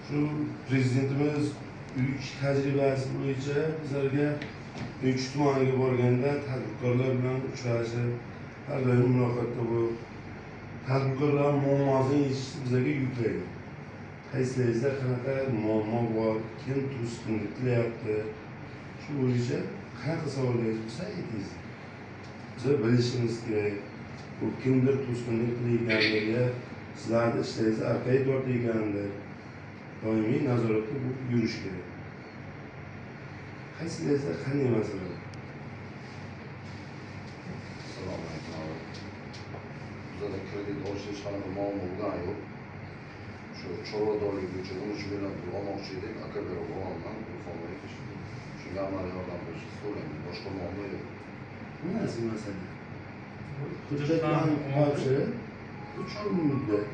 Şu prezidentimiz 3 tajribasi bo'yicha bizlarga 3 tumanga borganda tadbirkorlar bilan uchrashib, har doim muloqotda bo'lib, tadbirkorlar muammosini yechishni bizlarga yuklaydi. Qaysilaringizda qanaqa muammo bor, kim to'sqinlik qilyapti, shu bo'yicha qanaqa savollaringiz bo'lsa aytingiz. Biz bilishimiz kerak. Bu kimdir to'sqinlik qilayotganligiga sizlarni ishlaringiz orqaga tortayotgandir. Doimiy nazoratda yurish kerak. Qaysilaringizda qanday masalalar? Assalomu alaykum. Bizda kredit olish hech qanaqa muammo bo'lgani yo'q. Shu chorvadorlik bo'yicha 13 million pul olmoqchi edik, aka berib ololmam, Urfonbek. Shunga amaliy yordam berishni so'rayman. Boshqa muammo yo'q. Nimasi masala? Hujjatlarni topshirib, 3 kun muddat,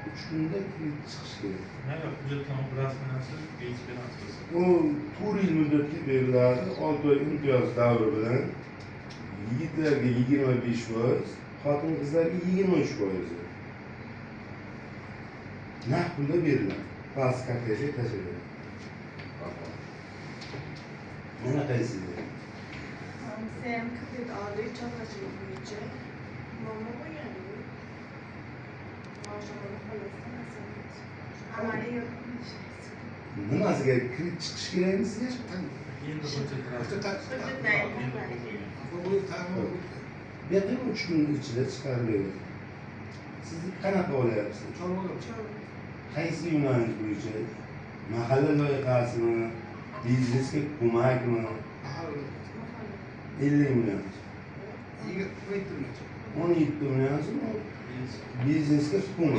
3 kunda kredit chiqish kerak. Nega hujjatlarni rasmiylashtirib berasiz? U 4 yil muddatga beriladi, 6 oy imtiyoz davri bilan. Yigitlarga 25%, xotin-qizlarga 23%. Naqd pulda beriladi. Past kartaga tashlanadi. Mana qaysida? Sen kredit oldik, chorvachilik bo'yicha. Muammo bo'lgani yo'q. Boshqalarga xolasdan amaliy yordam berishimiz. Nimasiga kredit chiqish kerakmi sizga? Endi Berdim 3 kun ichida chiqarib beradi. Siz qanaqa olyapsiz? Qaysi yo'nalish bo'yicha? Mahalla loyihasimi, biznesga ko'makmi? 50 million. 17 million biznesga ko'mak.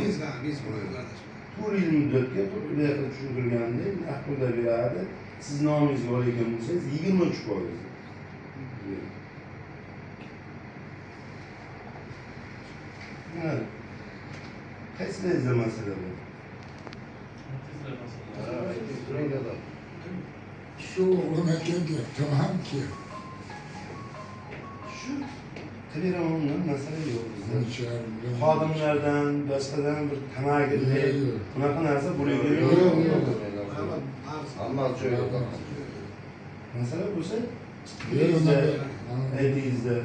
4 yil muddatga to'g'ri tushuntirganda naqd pulda beradi. Siz nomingizga olgan bo'lsangiz 23%. Qaysilaringizda masala bor? Shu o'rnatilgan tamamki Shu telefondan masala yo'q bizda. o'lchamda Xodimlardan, boshqadan bir tamagirlik, bunaqa narsa bo'layotgan yo'q, yo'q. yo'q. Hammasi joyida. Masala bo'lsa, Berilmadi. aytingizda